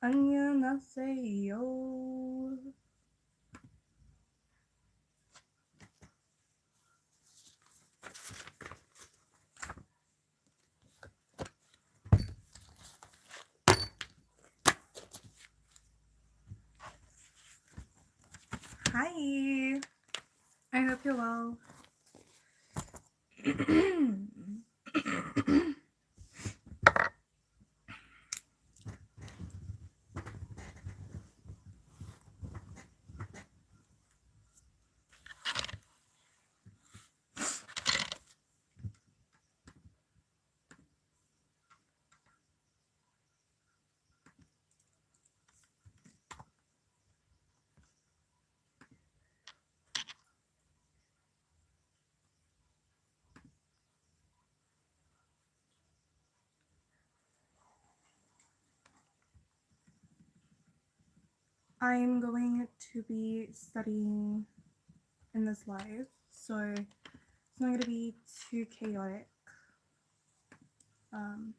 안녕하세요. Hi. I hope you're well. I'm going to be studying in this live, so it's not going to be too chaotic. Um,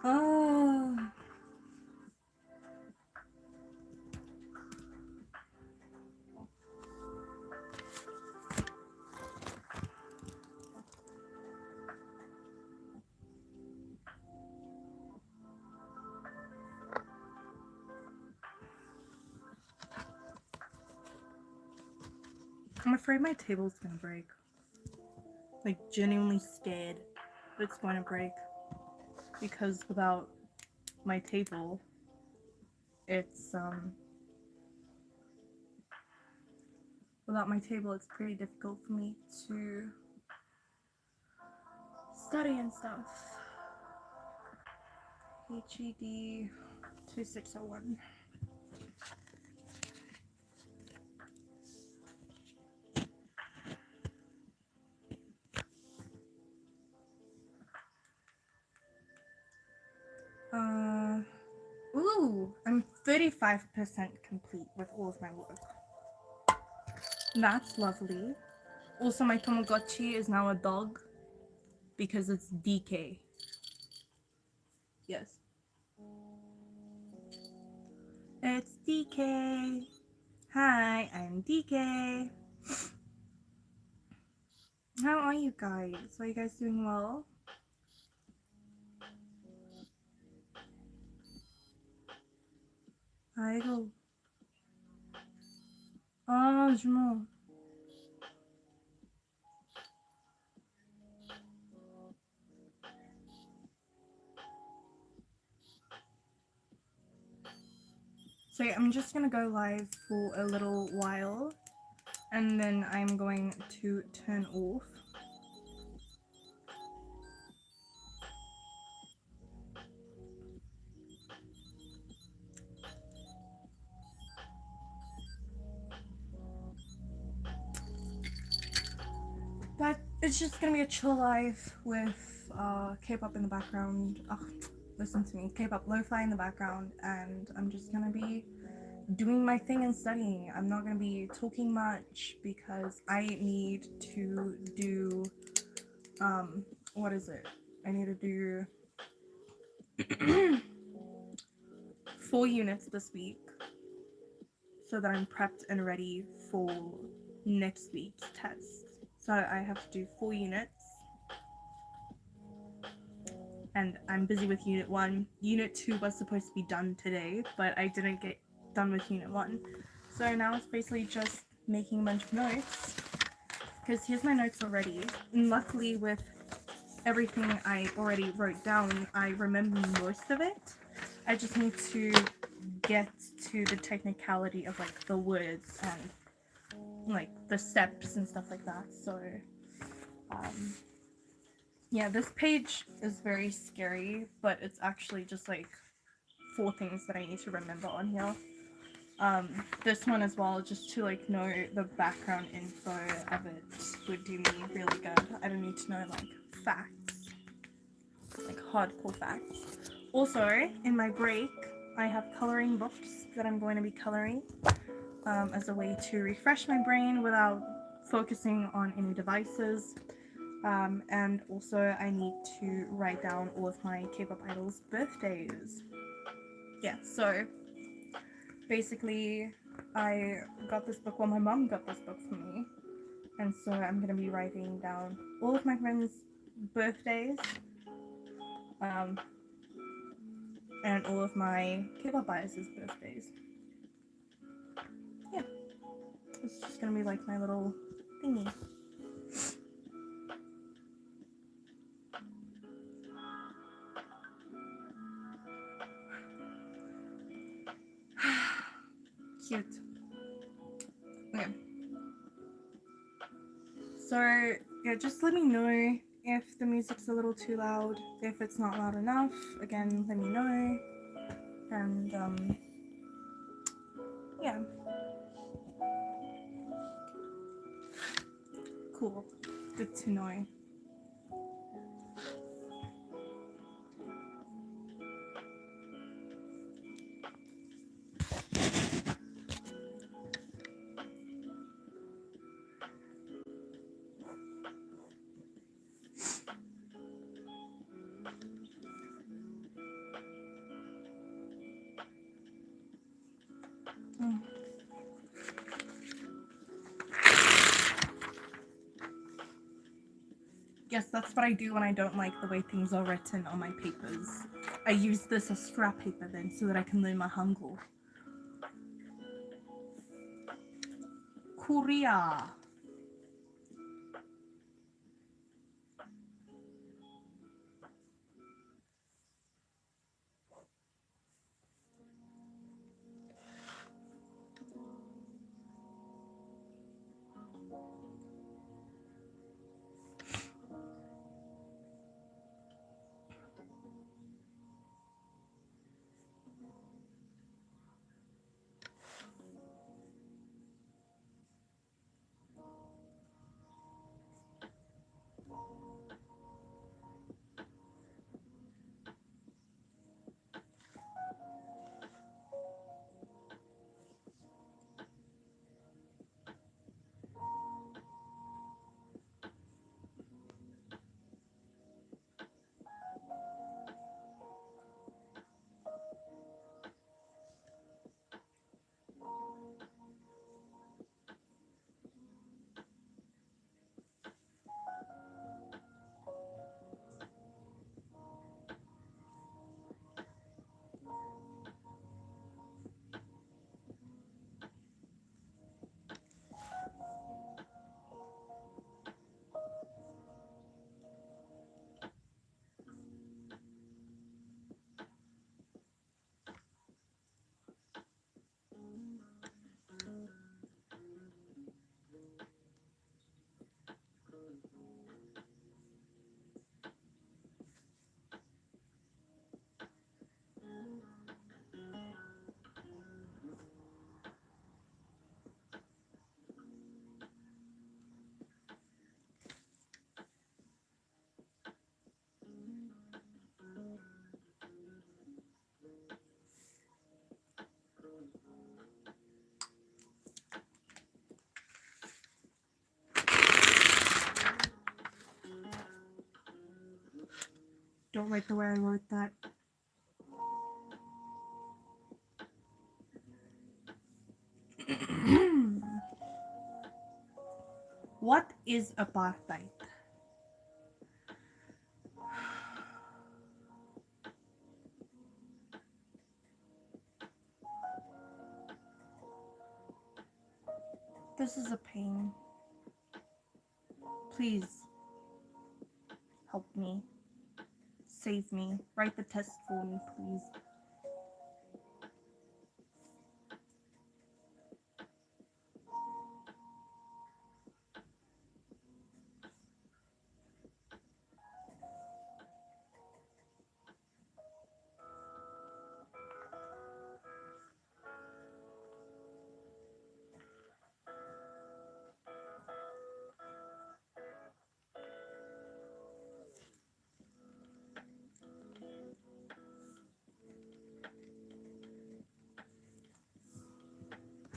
oh, I'm afraid my table's going to break. Like, genuinely scared that it's going to break. Because without my table, it's pretty difficult for me to study and stuff. HED 2601. Ooh, I'm 35% complete with all of my work. That's lovely. Also, my Tamagotchi is now a dog because it's DK. Yes. It's DK. Hi, I'm DK. How are you guys? Are you guys doing well? 아이고. 아, 주모. So yeah, I'm just gonna go live for a little while and then I'm going to turn off. But it's just gonna be a chill live with K-pop in the background. Listen to me, K-pop lo-fi in the background, and I'm just gonna be doing my thing and studying. I'm not gonna be talking much because I need to do what is it? I need to do 4 units this week so that I'm prepped and ready for next week's test. So I have to do 4 units and I'm busy with unit 1. Unit 2 was supposed to be done today, but I didn't get done with unit 1. So now it's basically just making a bunch of notes, because here's my notes already. And luckily with everything I already wrote down, I remember most of it. I just need to get to the technicality of like the words and like the steps and stuff like that. So yeah, this page is very scary, but it's actually just like 4 things that I need to remember on here. This one as well, just to like know the background info of it would do me really good. I don't need to know like facts, like hardcore facts. Also, in my break, I have coloring books that I'm going to be coloring as a way to refresh my brain without focusing on any devices. And also I need to write down all of my K-pop idols' birthdays. Yeah, so basically I got this book, well my mom got this book for me, and so I'm going to be writing down all of my friends' birthdays, and all of my K-pop idols' birthdays. Yeah, it's just going to be like my little thingy. Cute. Okay. So yeah, just let me know if the music's a little too loud. If it's not loud enough, again, let me know. And yeah. Cool. Good to know. Yes, that's what I do when I don't like the way things are written on my papers. I use this as scrap paper then so that I can learn my Hangul. Korea. don't like the way I wrote that. What is apartheid? This is a pain. Please help me. Save me. Write the test for me, please.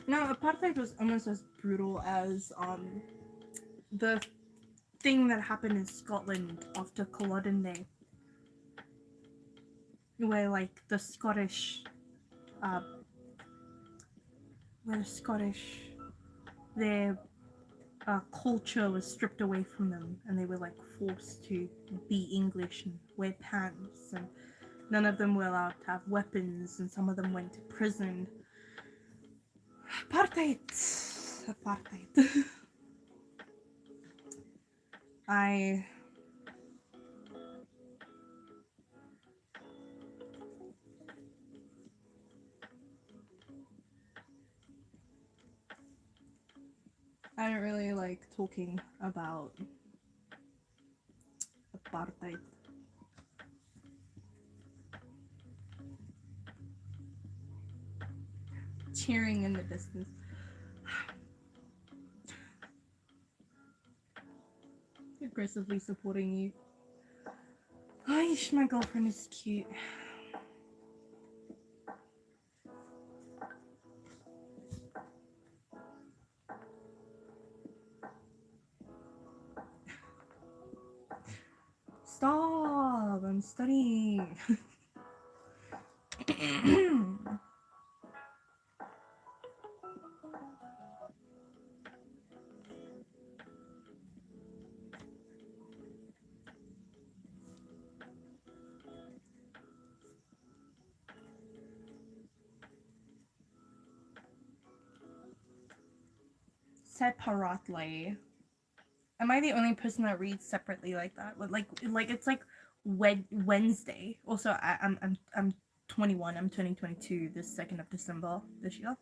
No, apartheid was almost as brutal as the thing that happened in Scotland after Culloden Day, where like the Scottish, their culture was stripped away from them, and they were like forced to be English and wear pants, and none of them were allowed to have weapons, and some of them went to prison. Apartheid. I don't really like talking about apartheid. Cheering in the distance. Aggressively supporting you. Aish, my girlfriend is cute. Stop! I'm studying. Separately. Am I the only person that reads separately like that? Like it's like Wednesday. Also, I'm 21. I'm turning 22 this 2nd of December this year.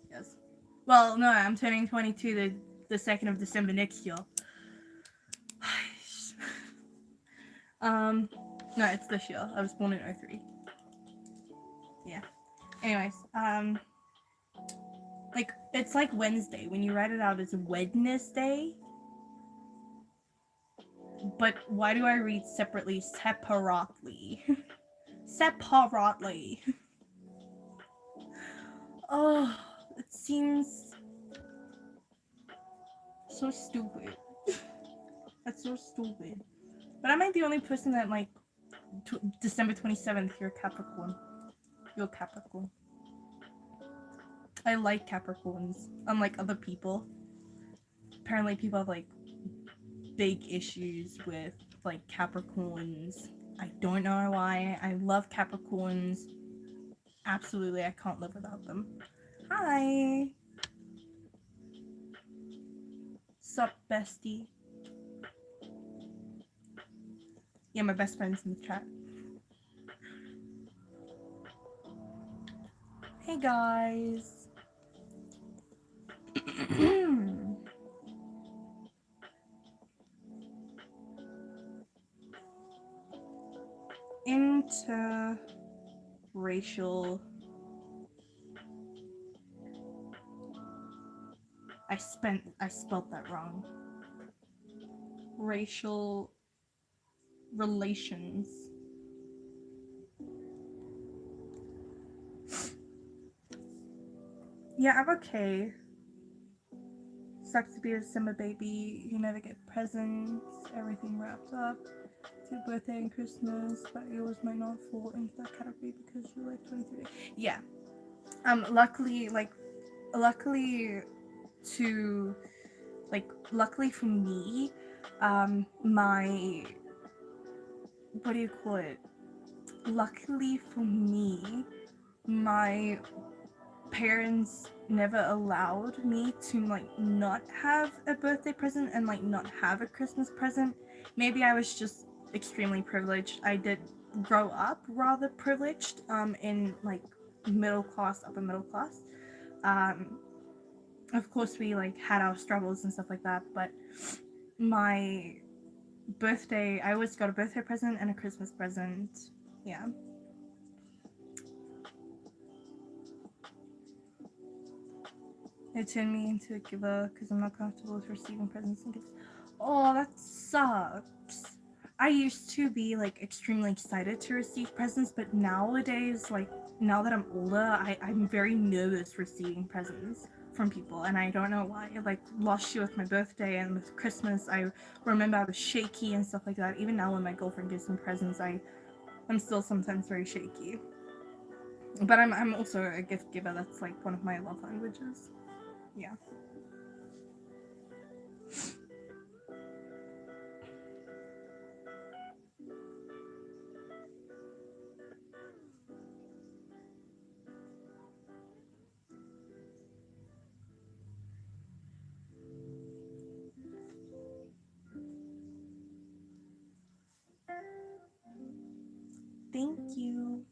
Yes. Well, no, I'm turning 22 the 2nd of December next year. No, it's this year. I was born in 03. Yeah. Anyways, like it's like Wednesday. When you write it out, it's Wednesday. But why do I read separately? Separately. Separately. Oh, it seems so stupid. That's so stupid. But am I the only person that like December 27th? You're Capricorn. You're Capricorn. I like Capricorns, unlike other people. Apparently, people have like big issues with like Capricorns. I don't know why. I love Capricorns. Absolutely, I can't live without them. Hi. Sup, bestie? Yeah, my best friend's in the chat. Hey guys. Interracial. I spelled that wrong. Racial relations. Yeah, I'm okay. Sucks to be a December baby. You never get presents. Everything wrapped up. to birthday and Christmas, but yours might not fall into that category because you're like 23. Yeah. Luckily to luckily for me, my what do you call it? Luckily for me, my parents never allowed me to like not have a birthday present and like not have a Christmas present. Maybe I was just extremely privileged. I did grow up rather privileged in like middle class, upper middle class. Of course we like had our struggles and stuff like that, but my birthday, I always got a birthday present and a Christmas present. Yeah. It turned me into a giver because I'm not comfortable with receiving presents and gifts. Oh, that sucks. I used to be like extremely excited to receive presents, but nowadays, like now that I'm older, I'm very nervous receiving presents from people, and I don't know why. Like last year with my birthday and with Christmas, I remember I was shaky and stuff like that. Even now when my girlfriend gives me presents, I'm still sometimes very shaky. But I'm also a gift giver. That's like one of my love languages. Yeah. Thank you.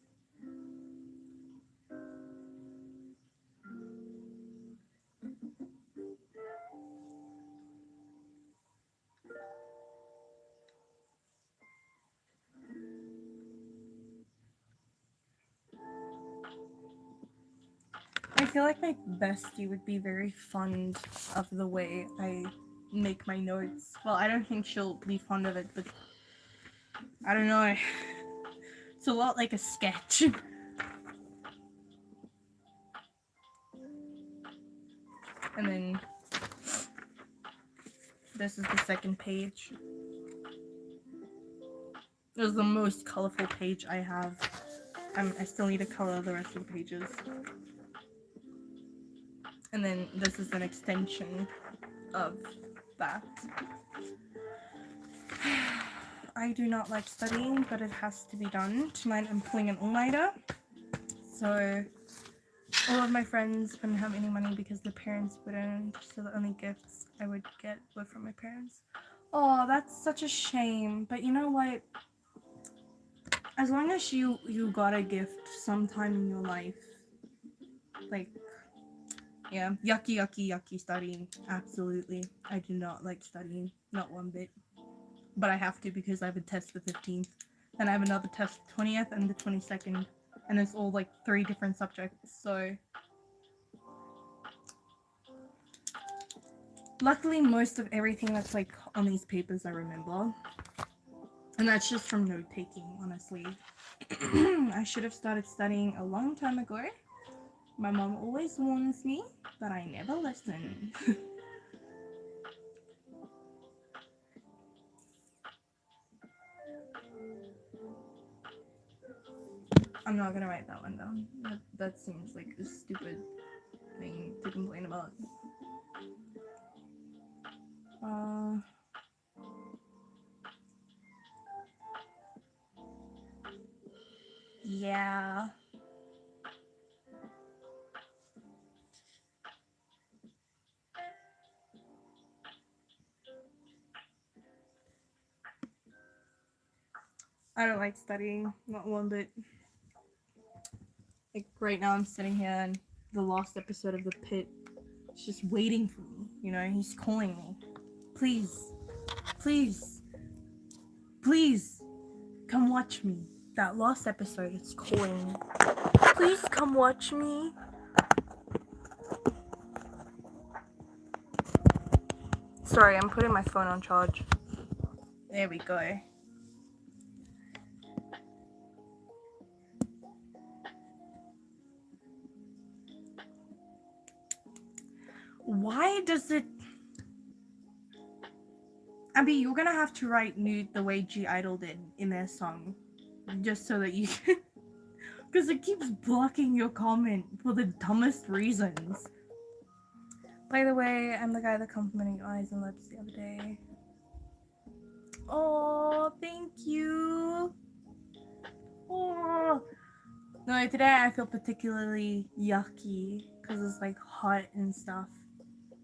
I feel like my bestie would be very fond of the way I make my notes. Well, I don't think she'll be fond of it, but I don't know. It's a lot like a sketch. And then this is the second page. This is the most colorful page I have. I still need to color the rest of the pages. And then this is an extension of that. I do not like studying, but it has to be done. Tonight I'm pulling an all-nighter. So all of my friends wouldn't have any money because their parents wouldn't. So the only gifts I would get were from my parents. Oh, that's such a shame. But you know what? As long as you got a gift sometime in your life, like, yeah, yucky studying. Absolutely. I do not like studying. Not one bit. But I have to because I have a test the 15th. Then I have another test the 20th and the 22nd. And it's all like 3 different subjects. So luckily most of everything that's like on these papers I remember. And that's just from note taking, honestly. I should have started studying a long time ago. My mom always warns me, but I never listen. I'm not gonna write that one down. That seems like a stupid thing to complain about. Yeah. I don't like studying, not one bit. Like right now I'm sitting here and the last episode of The Pit is just waiting for me, you know, he's calling me. Please, please, please, come watch me. That last episode is calling me. Please come watch me. Sorry, I'm putting my phone on charge. There we go. Why does it... Abby, you're gonna have to write nude the way G Idol did in their song, just so that you can, because it keeps blocking your comment for the dumbest reasons. By the way, I'm the guy that complimented your eyes and lips the other day. Oh, thank you. Oh. No, today I feel particularly yucky because it's like hot and stuff.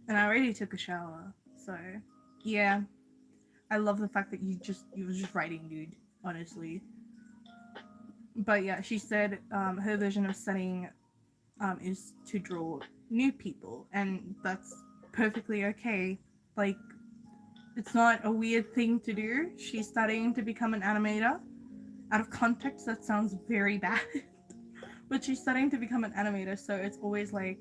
And I already took a shower, so yeah. I love the fact that you were just writing nude, honestly. But yeah, she said her version of studying is to draw nude people, and that's perfectly okay. Like, it's not a weird thing to do. She's studying to become an animator. Out of context, that sounds very bad. But she's studying to become an animator, so it's always like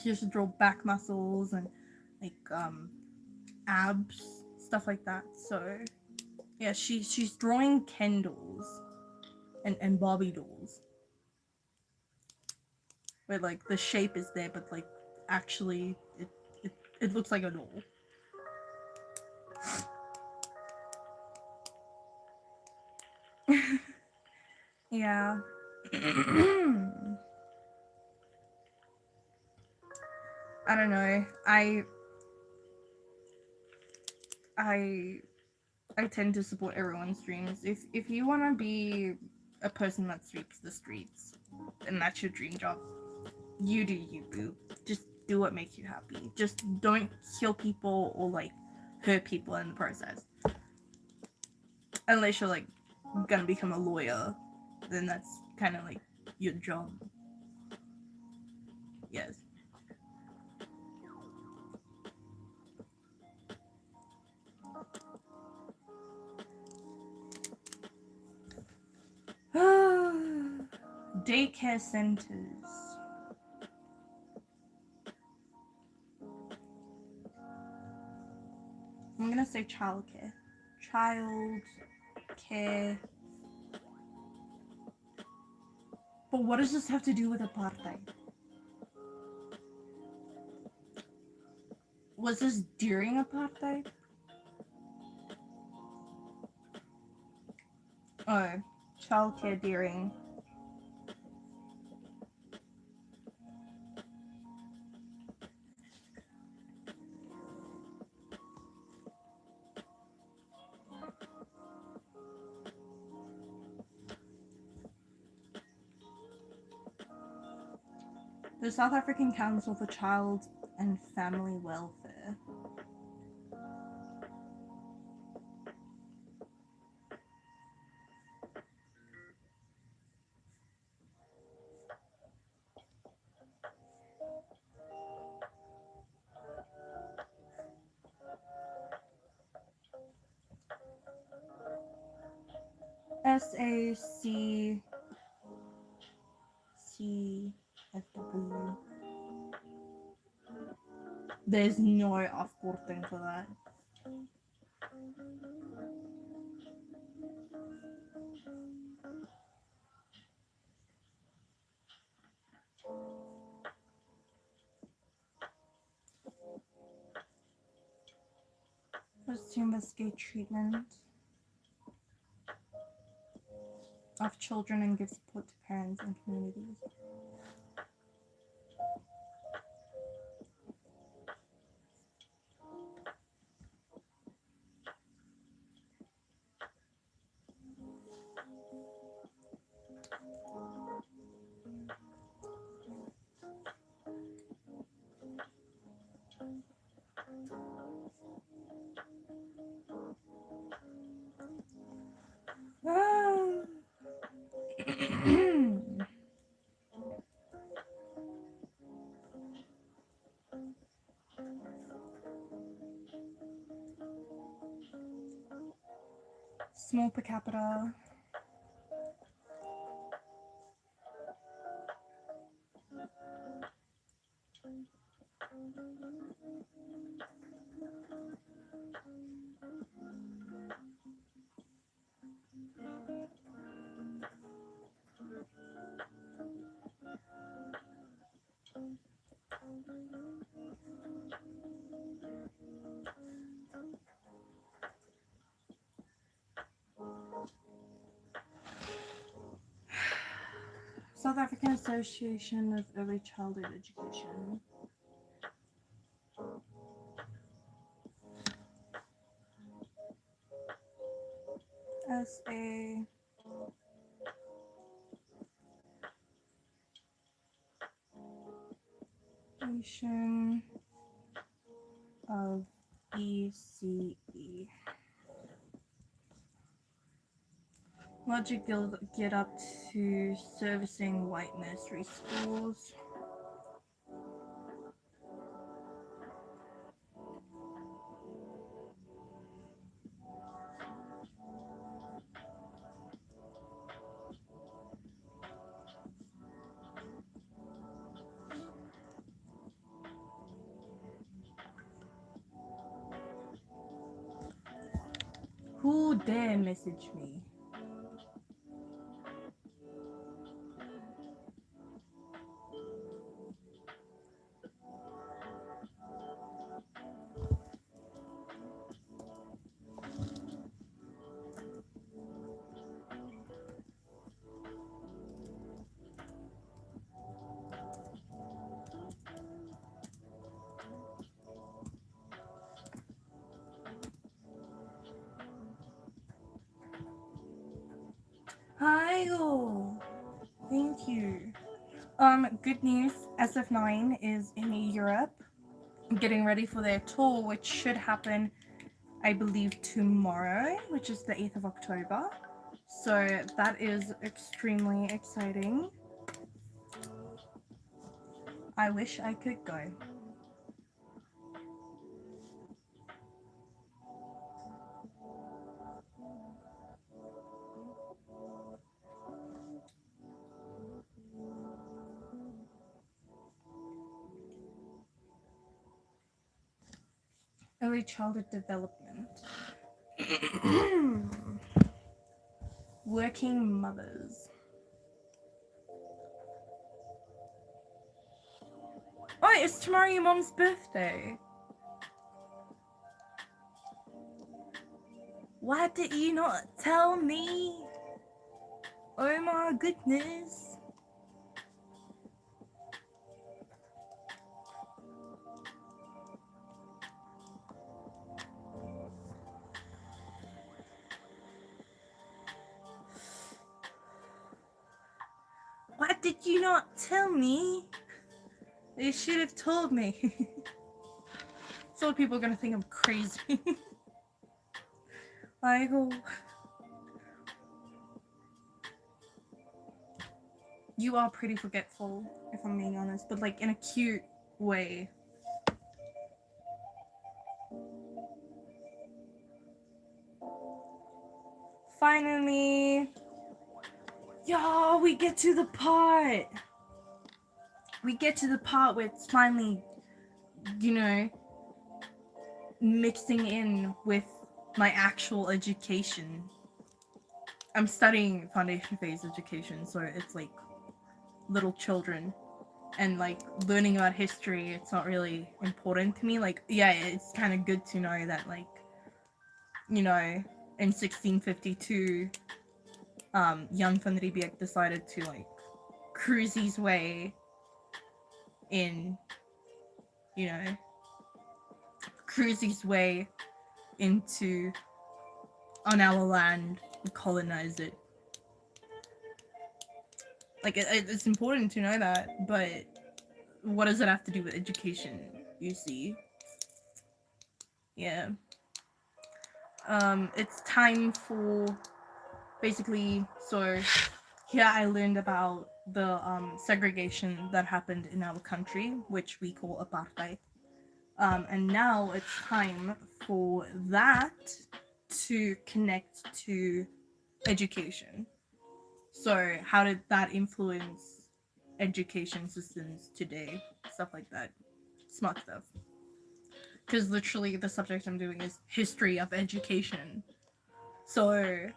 she has to draw back muscles and like abs, stuff like that. So yeah, she's drawing Ken dolls and Barbie dolls. Where like the shape is there, but like actually it looks like a doll. Yeah. I don't know. I I tend to support everyone's dreams. If you want to be a person that sweeps the streets, and that's your dream job, you do you, boo. Just do what makes you happy. Just don't kill people or like hurt people in the process. Unless you're like gonna become a lawyer, then that's kind of like your job. Yes. Daycare centers. I'm gonna say childcare. Child care. But what does this have to do with apartheid? Was this during apartheid? Oh, childcare during. The South African Council for Child and Family Welfare. SACCFW. There's no afkorting for that. Was to investigate treatment of children and give support to parents and communities. Small per capita. South African Association of Early Childhood Education. SA Association of ECE. Logic get up to servicing white nursery schools. Who dare message me? Hi, thank you. Good news, SF9 is in Europe, getting ready for their tour, which should happen, I believe, tomorrow, which is the 8th of October. So that is extremely exciting. I wish I could go. Early childhood development. Working mothers. Oh, it's tomorrow your mom's birthday. Why did you not tell me? Oh my goodness. Why did you not tell me? You should have told me. So people are gonna think I'm crazy. Like, oh. You are pretty forgetful, if I'm being honest, but like in a cute way. Finally. Yo, we get to the part. We get to the part where it's finally, you know, mixing in with my actual education. I'm studying foundation phase education, so it's like little children, and like learning about history, it's not really important to me. Like, yeah, it's kind of good to know that, like, you know, in 1652, Jan van Riebeeck decided to like cruise his way in, you know, cruise his way into on our land and colonize it. Like, it's important to know that, but what does it have to do with education, you see? Yeah. It's time for, basically, so here I learned about the segregation that happened in our country, which we call apartheid. And now it's time for that to connect to education. So how did that influence education systems today? Stuff like that. Smart stuff. Because literally the subject I'm doing is history of education. So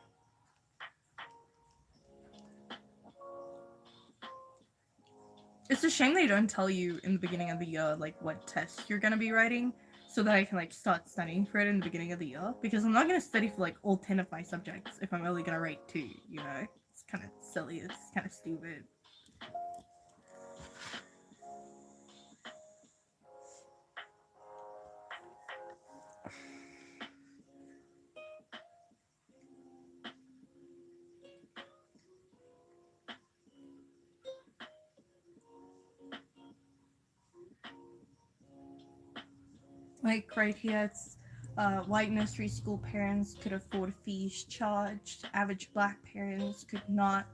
it's a shame they don't tell you in the beginning of the year like what test you're gonna be writing, so that I can like start studying for it in the beginning of the year, because I'm not gonna study for like all 10 of my subjects if I'm only gonna write 2, you know? It's kind of silly, it's kind of stupid. Like right here, it's white nursery school parents could afford fees charged. Average black parents could not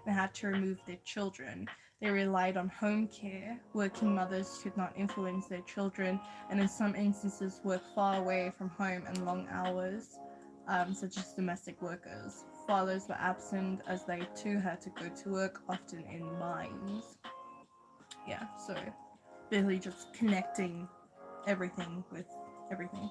and had to remove their children. They relied on home care. Working mothers could not influence their children, and in some instances worked far away from home and long hours, such as domestic workers. Fathers were absent as they too had to go to work, often in mines. Yeah, so really just connecting everything with everything.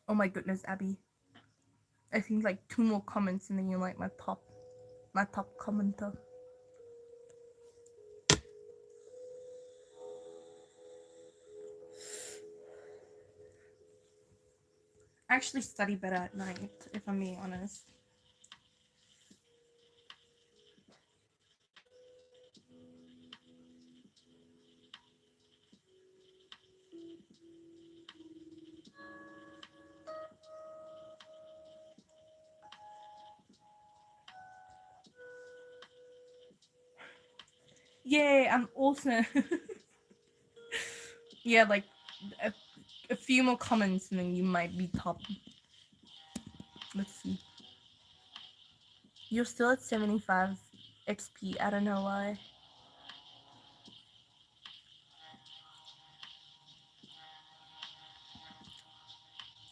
Oh my goodness, Abby. I think like 2 more comments and then you're like my top commenter. I actually study better at night, if I'm being honest. Yay, I'm also yeah, like a few more comments and then you might be top. Let's see. You're still at 75 XP. I don't know why.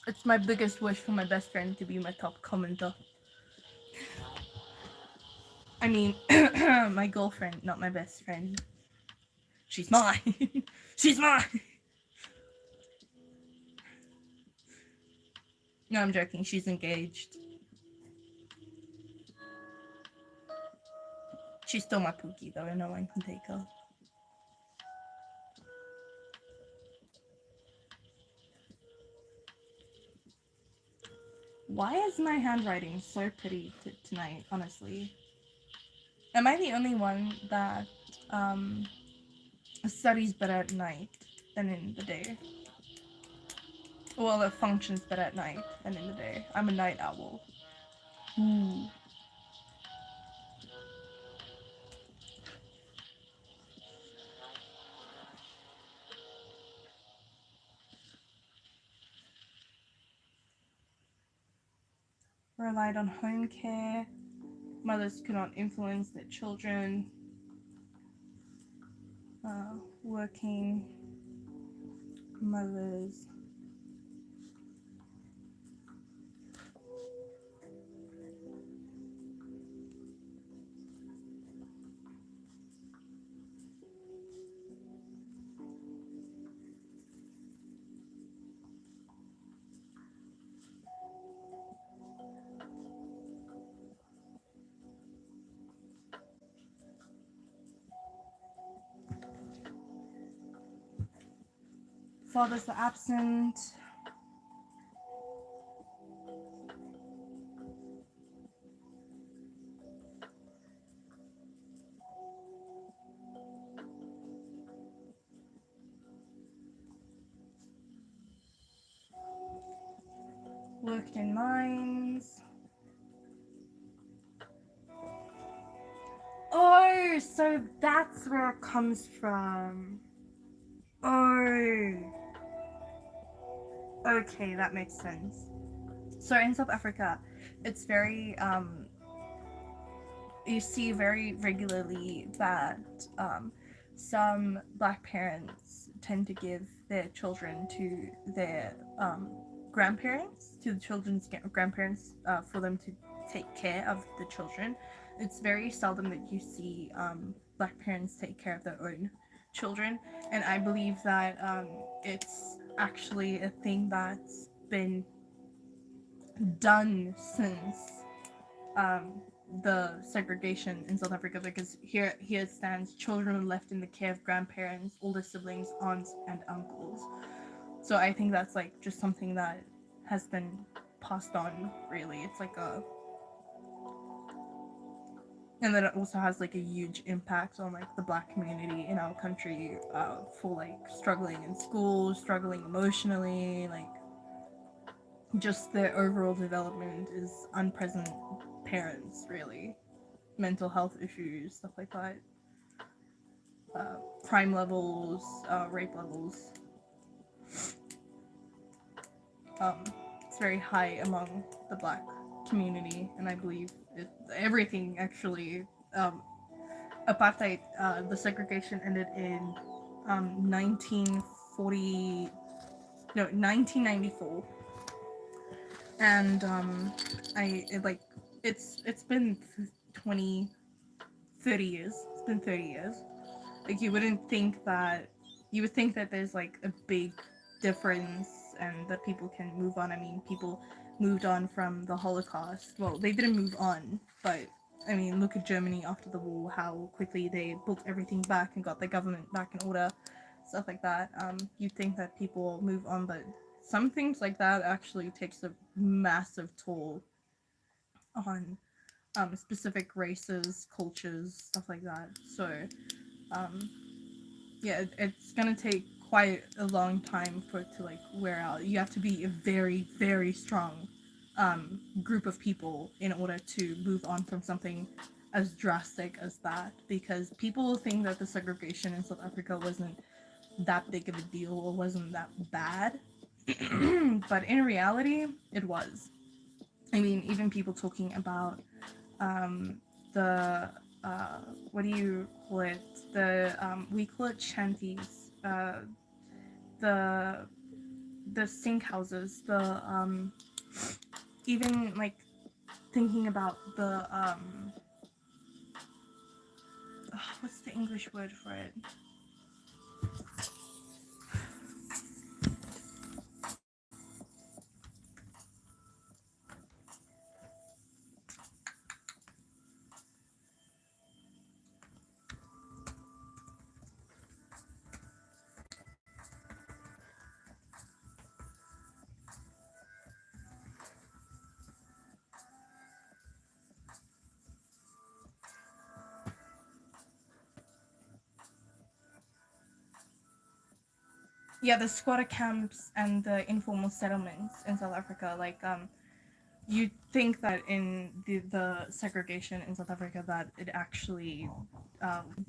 It's my biggest wish for my best friend to be my top commenter. I mean, my girlfriend, not my best friend. She's mine. She's mine. No, I'm joking. She's engaged. She's still my Pookie, though, and no one can take her. Why is my handwriting so pretty tonight, honestly? Am I the only one that studies better at night than in the day? Well, it functions better at night than in the day. I'm a night owl. Ooh. Relied on home care. Mothers could not influence their children. Working mothers. Fathers were absent. Worked in mines. Oh, so that's where it comes from. Oh. Okay, that makes sense. So in South Africa, it's very you see very regularly that some black parents tend to give their children to their grandparents, to the children's grandparents, for them to take care of the children. It's very seldom that you see black parents take care of their own children, and I believe that it's actually a thing that's been done since um, the segregation in South Africa, because here it stands: children are left in the care of grandparents, older siblings, aunts, and uncles. So I think that's like just something that has been passed on. Really, it's like a, and then it also has like a huge impact on like the black community in our country, for like struggling in school, struggling emotionally, like just their overall development is unpresent parents, really. Mental health issues, stuff like that. Crime levels, rape levels. Um, it's very high among the black community, and I believe everything actually. Apartheid, the segregation ended in 1940, no, 1994, and it's been 20, 30 years. It's been 30 years. Like you would think that there's like a big difference and that people can move on. I mean, people moved on from the Holocaust. Well, they didn't move on, but I mean, look at Germany after the war, how quickly they built everything back and got their government back in order, stuff like that. You'd think that people move on, but some things like that actually takes a massive toll on specific races, cultures, stuff like that. So, um, yeah, it's gonna take quite a long time for it to like wear out. You have to be a very, very strong group of people in order to move on from something as drastic as that, because people think that the segregation in South Africa wasn't that big of a deal or wasn't that bad. But in reality, it was. I mean, even people talking about um, the what do you call it? The we call it shanties. The sink houses. The even like thinking about the what's the English word for it? Yeah, the squatter camps and the informal settlements in South Africa. Like you'd think that in the segregation in South Africa that it actually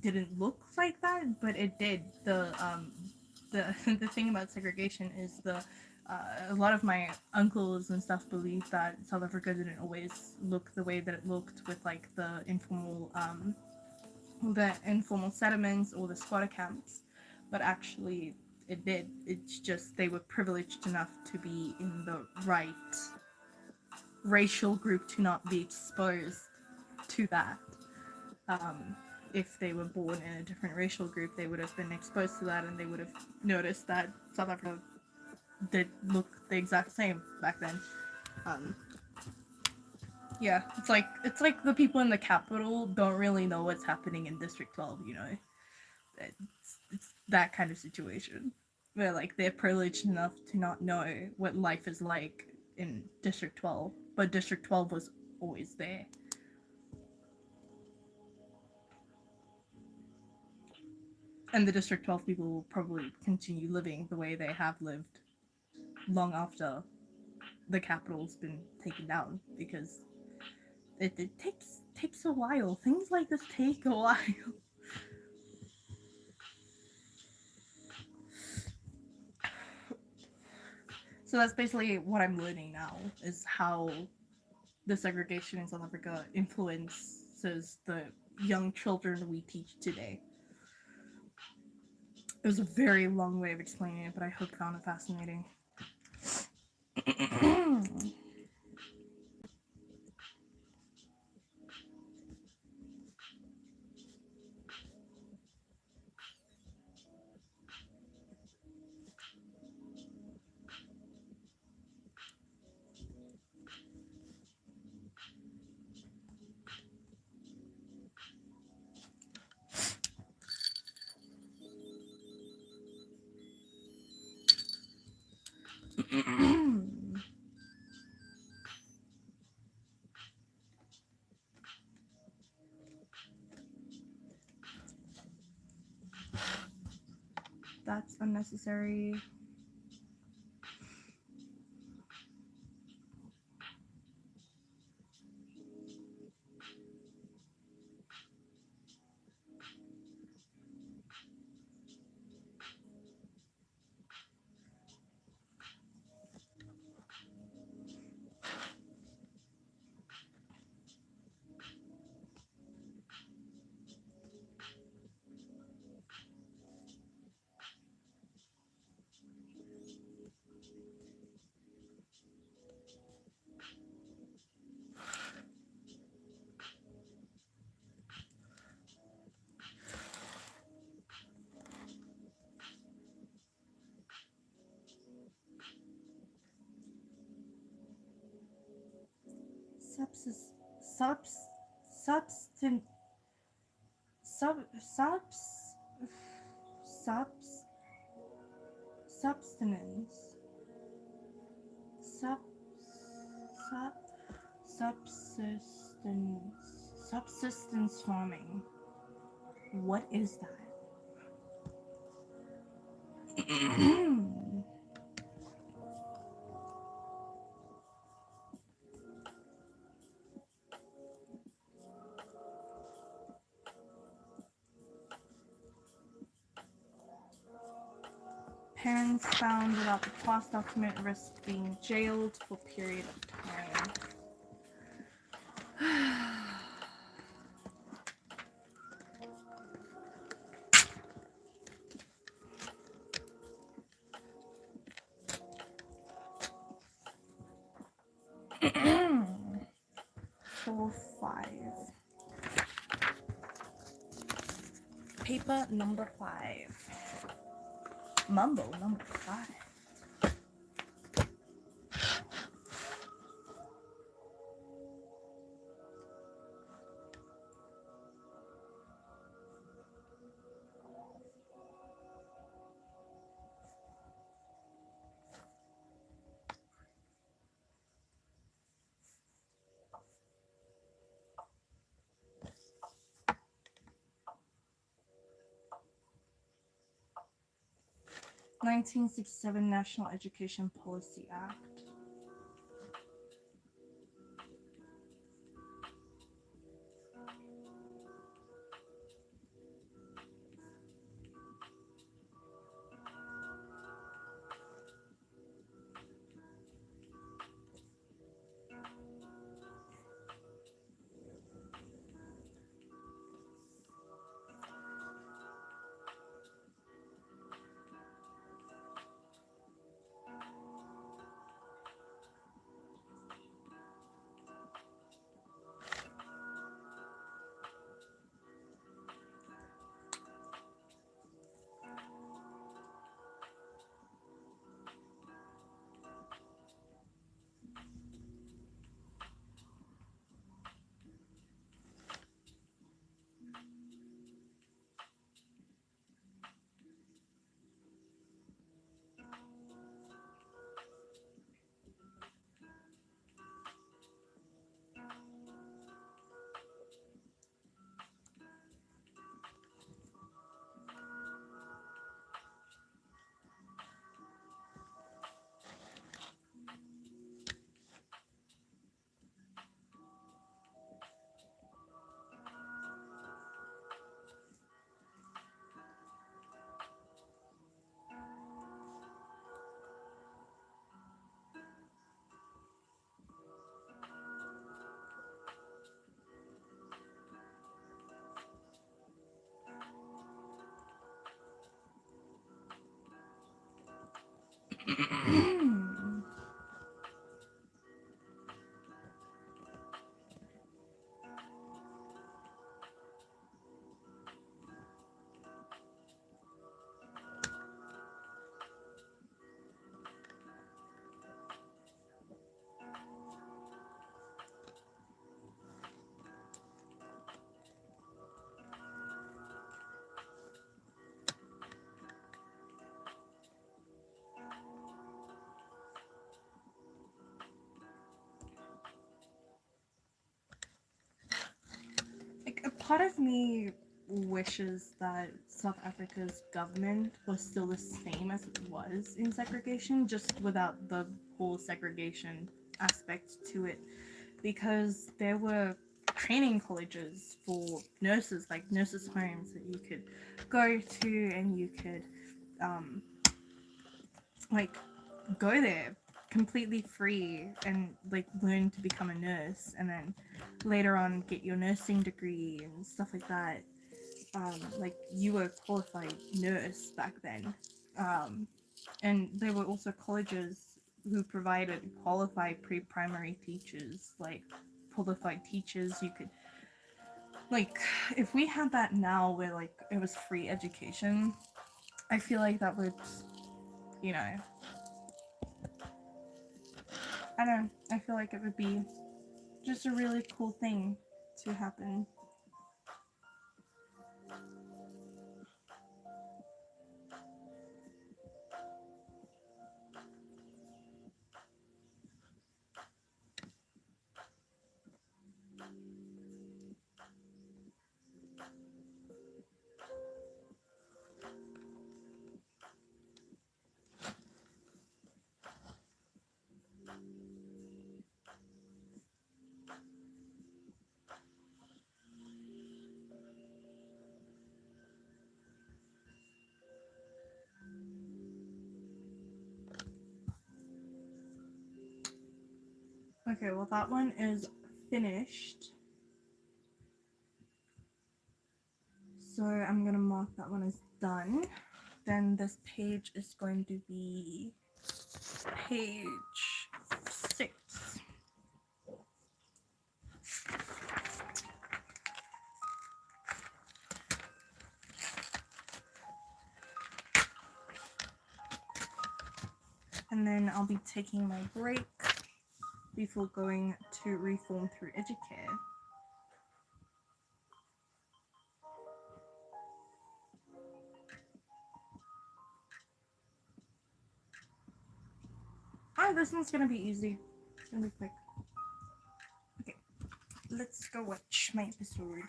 didn't look like that, but it did. The the thing about segregation is a lot of my uncles and stuff believe that South Africa didn't always look the way that it looked with like the informal settlements or the squatter camps, but actually it did. It's just they were privileged enough to be in the right racial group to not be exposed to that. Um, if they were born in a different racial group, they would have been exposed to that and they would have noticed that South Africa did look the exact same back then. Um, yeah, it's like the people in the capital don't really know what's happening in District 12. You know, it's that kind of situation where like they're privileged enough to not know what life is like in District 12, but District 12 was always there. And the District 12 people will probably continue living the way they have lived long after the capital's been taken down, because it takes a while. Things like this take a while. So that's basically what I'm learning now, is how the segregation in South Africa influences the young children we teach today. It was a very long way of explaining it, but I hope you found it fascinating. That's unnecessary. subs subs substan sub subs subs substance sub sub subsistence farming. What is that? Parents found without the class document risk being jailed for period of time. Four, 5. Paper number 5. Mumbo number 5. (1967) National Education Policy Act. Like, a part of me wishes that South Africa's government was still the same as it was in segregation, just without the whole segregation aspect to it, because there were training colleges for nurses, like nurses' homes that you could go to, and you could like go there completely free and like learn to become a nurse, and then later on get your nursing degree and stuff like that. Like, you were a qualified nurse back then. And there were also colleges who provided qualified pre-primary teachers, like qualified teachers. You could, like, if we had that now where like it was free education, I feel like that would, you know, I feel like it would be just a really cool thing to happen. Okay, well that one is finished. So I'm gonna mark that one as done. Then this page is going to be page 6. And then I'll be taking my break before going to Reform through Educare. Oh, this one's gonna be easy. It's gonna be quick. Okay, let's go watch my episode.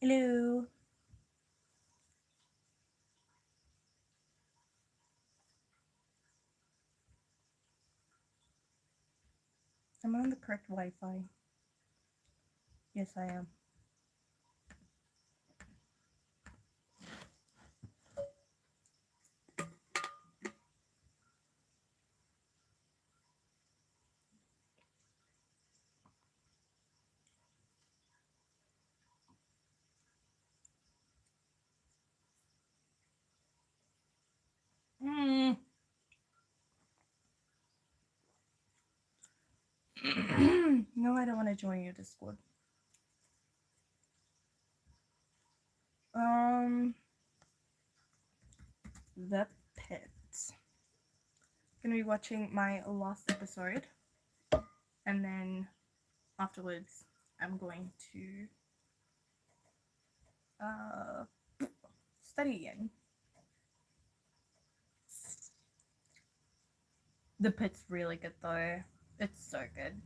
Hello. Am I on the correct Wi-Fi? Yes, I am. No, I don't want to join your Discord. The Pits. Gonna be watching my last episode, and then afterwards, I'm going to study again. The Pit's really good though. It's so good.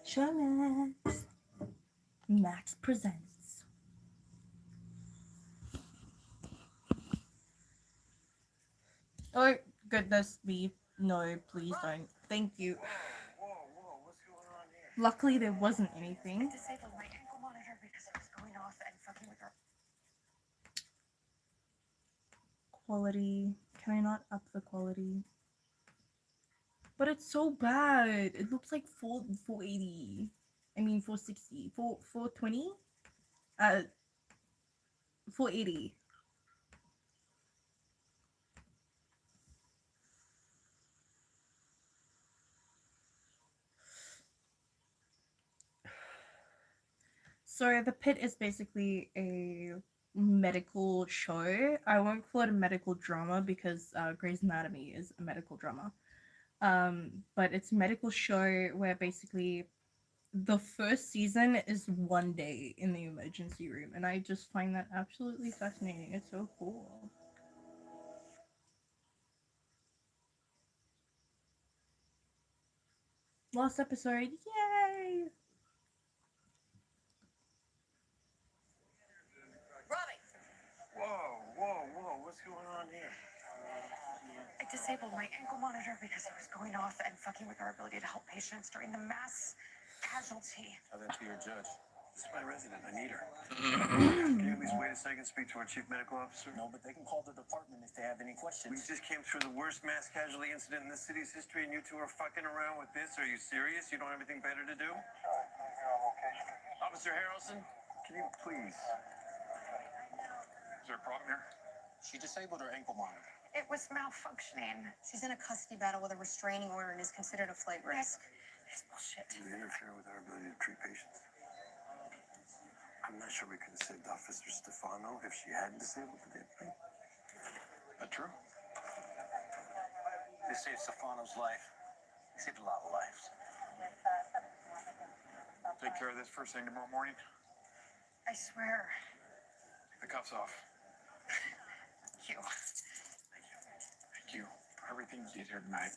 Showmax. Max presents. Oh, goodness me. No, please don't. Thank you. Whoa, what's going on here? Luckily, there wasn't anything. I disabled my ankle monitor because it was going off and fucking with our. Quality. Can I not up the quality? But it's so bad. It looks like 480. I mean 460. 420? 480. So the Pit is basically a medical show. I won't call it a medical drama because Grey's Anatomy is a medical drama. But it's a medical show where basically the first season is one day in the emergency room, and I just find that absolutely fascinating. It's so cool. Last episode, yay! Robbie! Whoa, what's going on here? I disabled my ankle monitor because it was going off and fucking with our ability to help patients during the mass casualty. Tell that to your judge. This is my resident. I need her. Can you at least wait a second, speak to our chief medical officer? No, but they can call the department if they have any We questions. just came through the worst mass casualty incident in this city's history, and you two are fucking around with this? Are you serious? You don't have anything better to do? Officer Harrelson, can you please? Is there a problem here? She disabled her ankle monitor. It was malfunctioning. She's in a custody battle with a restraining order and is considered a flight risk. It's bullshit. You interfere with our ability to treat patients. I'm not sure we could have saved Officer Stefano if she hadn't disabled the damn thing. That true? They saved Stefano's life. They saved a lot of lives. Take care of this first thing tomorrow morning. I swear. Take the cuffs off. Thank you. Thank you for everything you did here tonight.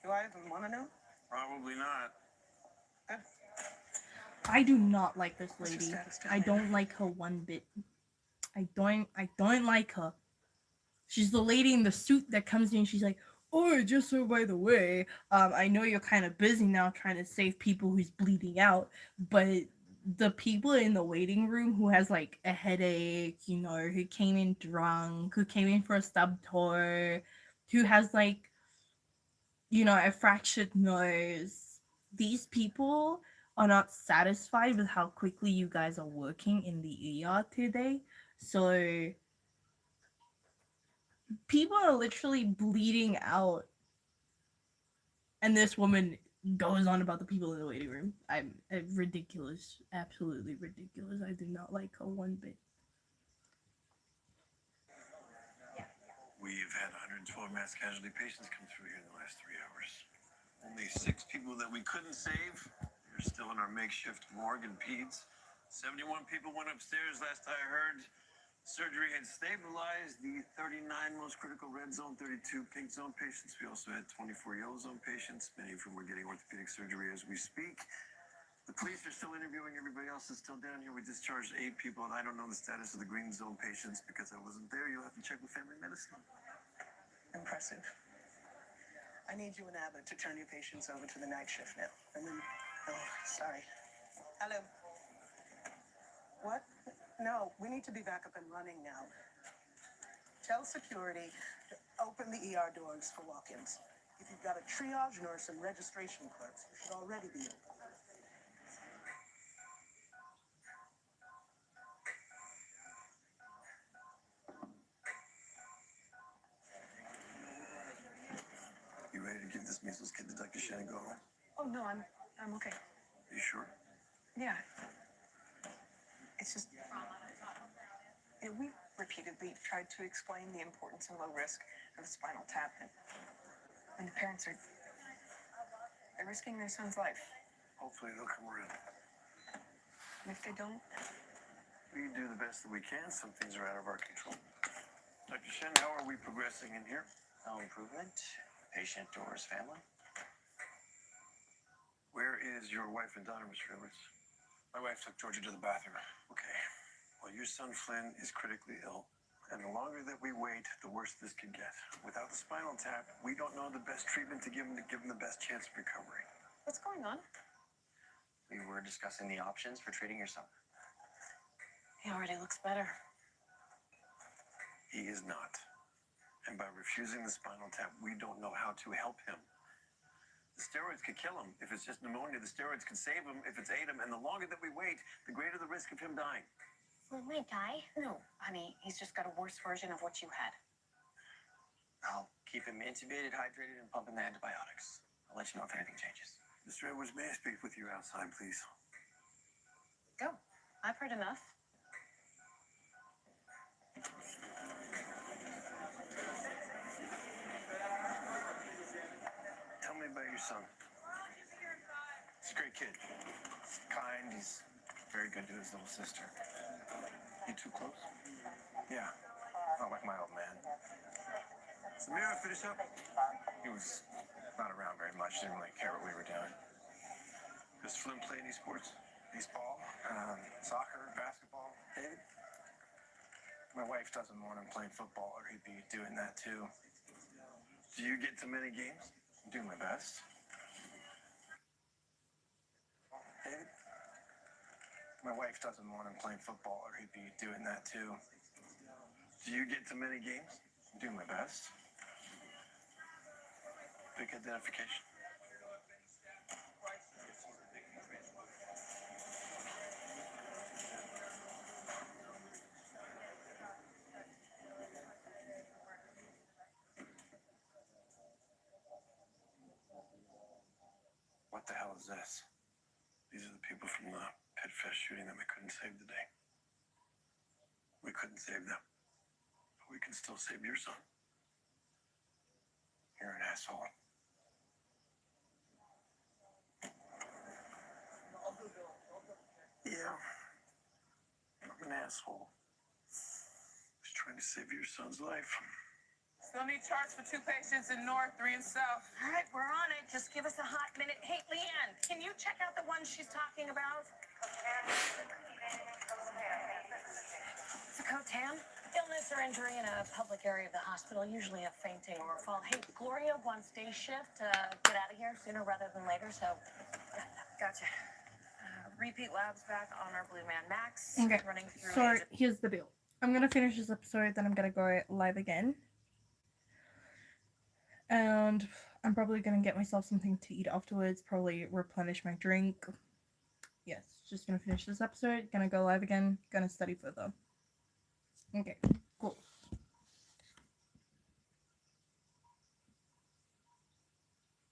Do I even want to know? Probably not. I do not like this What's your lady. status down I there? don't like her one bit. I don't like her. She's the lady in the suit that comes in. She's like, "Oh, just so by the way, I know you're kind of busy now trying to save people who's bleeding out, but the people in the waiting room who has like a headache, you know, who came in drunk, who came in for a stub tour, who has like, you know, a fractured nose, these people are not satisfied with how quickly you guys are working in the ER today. So people are literally bleeding out, and this woman goes on about the people in the waiting room. I'm ridiculous, absolutely ridiculous. I do not like her one bit. We've had 112 mass casualty patients come through here in the last 3 hours. Only 6 people that we couldn't save. They're still in our makeshift morgue and peds. 71 people went upstairs last I heard. Surgery had stabilized the 39 most critical red zone, 32 pink zone patients. We also had 24 yellow zone patients. Many of whom were getting orthopedic surgery as we speak. The police are still interviewing. Everybody else is still down here. We discharged 8 people, and I don't know the status of the green zone patients because I wasn't there. You'll have to check with family medicine. Impressive. I need you and Abbott to turn your patients over to the night shift now. And then, oh, sorry. Hello. What? No, we need to be back up and running now. Tell security to open the ER doors for walk-ins. If you've got a triage nurse and registration clerks, it should already be open. You ready to give this measles kid to Dr. Shen and go home? Oh, no, I'm okay. Are you sure? Yeah. It's just, we repeatedly tried to explain the importance and low risk of a spinal tap, and the parents are they're risking their son's life. Hopefully they'll come around. And if they don't, We do the best that we can. Some things are out of our control. Dr. Shen, how are we progressing in here? No improvement. Patient or his family. Where is your wife and daughter, Mr. Edwards? My wife took Georgia to the bathroom. Okay. Well, your son Flynn is critically ill. And the longer that we wait, the worse this could get. Without the spinal tap, we don't know the best treatment to give him the best chance of recovery. What's going on? We were discussing the options for treating your son. He already looks better. He is not. And by refusing the spinal tap, we don't know how to help him. The steroids could kill him. If it's just pneumonia, the steroids could save him if it's ATEM. And the longer that we wait, the greater the risk of him dying. Well, might die. No, honey, he's just got a worse version of what you had. I'll keep him intubated, hydrated, and pumping the antibiotics. I'll let you know if anything changes. Mr. Edwards, may I speak with you outside, please? Go. I've heard enough. Tell me about your son. He's a great kid. He's kind. He's very good to his little sister. You too close? Yeah. Not like my old man. Samira, finish up. He was not around very much. Didn't really care what we were doing. Does Flynn play any sports? Baseball, soccer, basketball. David? My wife doesn't want him playing football, or he'd be doing that too. Do you get to many games? I'm doing my best. David? My wife doesn't want him playing football, or he'd be doing that too. Do you get to many games? I'm doing my best. Big identification. What the hell is this? These are the people from the Pit Fest shooting that we couldn't save today. We couldn't save them. But we can still save your son. You're an asshole. Yeah. I'm an asshole. I was trying to save your son's life. Still need charts for 2 patients in North, 3 in South. All right, we're on it. Just give us a hot minute. Hey, Leanne, can you check out the one she's talking about? It's a Cotan. Illness or injury in a public area of the hospital, usually a fainting or a fall. Hey, Gloria wants day shift to get out of here sooner rather than later, so. Gotcha. Repeat labs back on our Blue Man Max. Okay. Running through. So here's the deal. I'm gonna finish this episode, then I'm gonna go live again. And I'm probably gonna get myself something to eat afterwards, probably replenish my drink. Yes, just gonna finish this episode, gonna go live again, gonna study further. Okay.